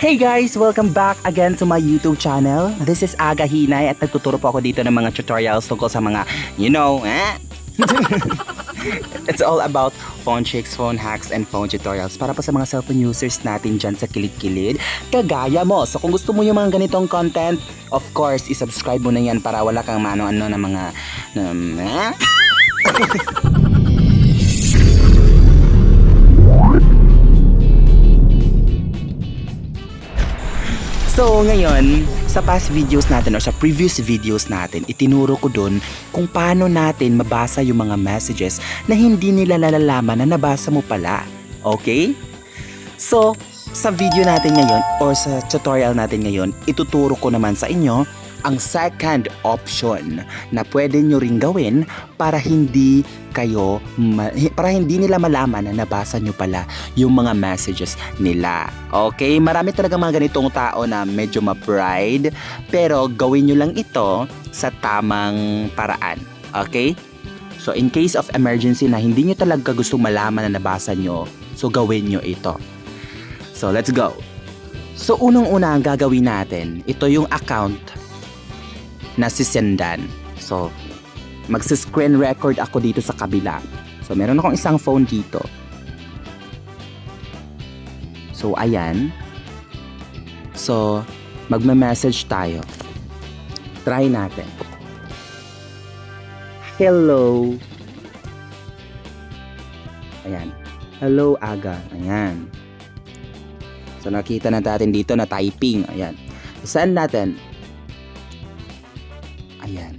Hey guys! Welcome back again to my YouTube channel. This is Aga Hinay at nagtuturo po ako dito ng mga tutorials tungkol sa mga, It's all about phone tricks, phone hacks, and phone tutorials para po sa mga cellphone users natin dyan sa kilid-kilid. Kagaya mo. So kung gusto mo yung mga ganitong content, of course, isubscribe mo na yan para wala kang mano-ano na mga... So ngayon, sa past videos natin or sa previous videos natin, itinuro ko dun kung paano natin mabasa yung mga messages na hindi nila nalalaman na nabasa mo pala. Okay? So, sa video natin ngayon or sa tutorial natin ngayon, ituturo ko naman sa inyo ang second option na pwede nyo ring gawin para hindi nila malaman na nabasa nyo pala yung mga messages nila. Okay? Marami talaga mga ganitong tao na medyo ma-pride, pero gawin nyo lang ito sa tamang paraan. Okay? So in case of emergency na hindi nyo talaga gusto malaman na nabasa nyo, so gawin nyo ito. So let's go. So unang-una ang gagawin natin, ito yung account na sisendan. So, magsi-screen record ako dito sa kabila. So, meron akong isang phone dito. So, ayan. So, magme-message tayo. Try natin. Hello. Ayan. Hello, Aga. Ayan. So, nakita na natin dito na typing. Ayan. Send natin. Ayan.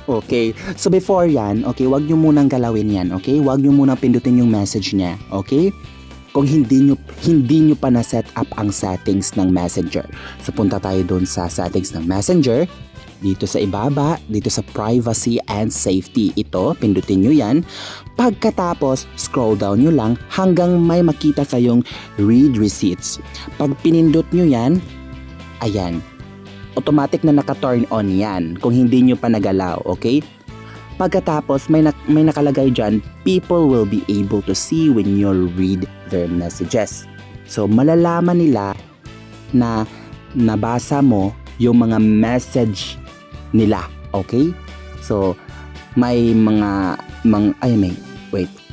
Okay. So before yan, okay, wag nyo munang galawin yan, okay? Wag nyo munang pindutin yung message niya, okay? Kung hindi nyo pa na-set up ang settings ng Messenger. So punta tayo doon sa settings ng Messenger. Dito sa ibaba, dito sa privacy and safety. Ito, pindutin nyo yan. Pagkatapos, scroll down nyo lang hanggang may makita kayong read receipts. Pag pinindot nyo yan, ayan. Automatic na naka-turn on yan kung hindi nyo pa nagalaw, okay? Pagkatapos, may nakalagay dyan, people will be able to see when you read their messages. So, malalaman nila na nabasa mo yung mga message nila, okay? So, may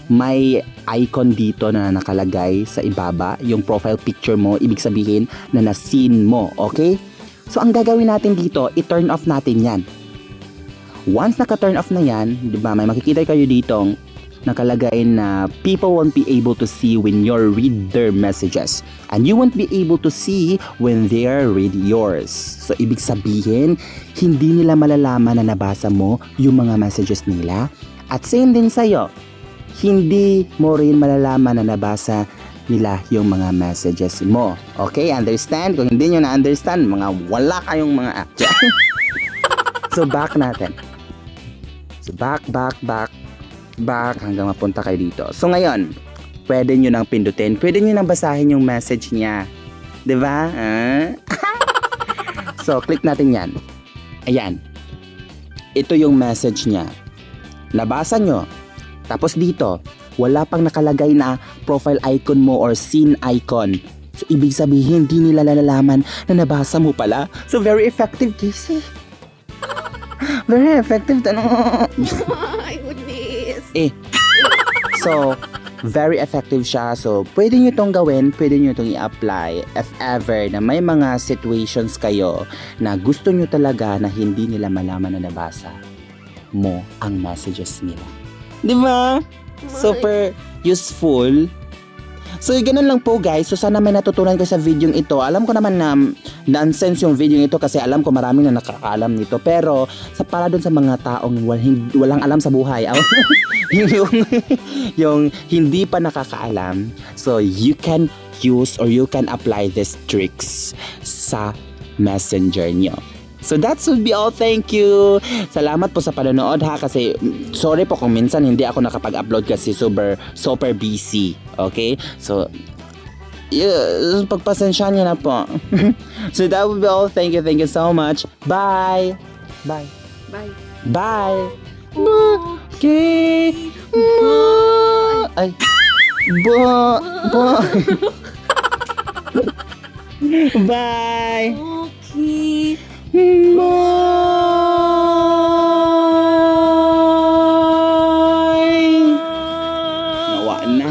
may icon dito na nakalagay sa ibaba, yung profile picture mo, ibig sabihin na na-seen mo, okay? So, ang gagawin natin dito, i-turn off natin yan. Once naka-turn off na yan, di ba, may makikita kayo dito nakalagay na people won't be able to see when you read their messages. And you won't be able to see when they read yours. So, ibig sabihin, hindi nila malalaman na nabasa mo yung mga messages nila. At same din sa'yo, hindi mo rin malalaman na nabasa nila yung mga messages mo. Okay, understand? Kung hindi nyo na-understand, mga wala kayong mga So, back natin. So, back hanggang mapunta kayo dito. So, ngayon, pwede nyo nang pindutin. Pwede nyo nang basahin yung message niya. Diba? So, click natin yan. Ayan. Ito yung message niya. Nabasa nyo. Tapos dito, wala pang nakalagay na profile icon mo or scene icon. So, ibig sabihin, hindi nila nalalaman na nabasa mo pala. So, very effective, Casey. Very effective. Oh my goodness. So, very effective siya. So, pwede nyo itong gawin, pwede nyo itong i-apply if ever na may mga situations kayo na gusto nyo talaga na hindi nila malaman na nabasa mo ang messages nila. Di ba? Super useful. So, ganun lang po guys. So, sana may natutunan kayo sa video ito. Alam ko naman na nonsense yung video ito kasi alam ko maraming na nakakaalam nito. Pero, para dun sa mga taong walang alam sa buhay, yung hindi pa nakakaalam, so you can use or you can apply these tricks sa Messenger nyo. So that would be all. Thank you. Salamat po sa panonood ha, kasi sorry po kung minsan hindi ako nakapag-upload kasi super busy. Okay? So pagpasensya niyo na po. So that would be all. Thank you so much. Bye. Bye. Okay. Ay. Bye! Okay. Bye! Nawa na.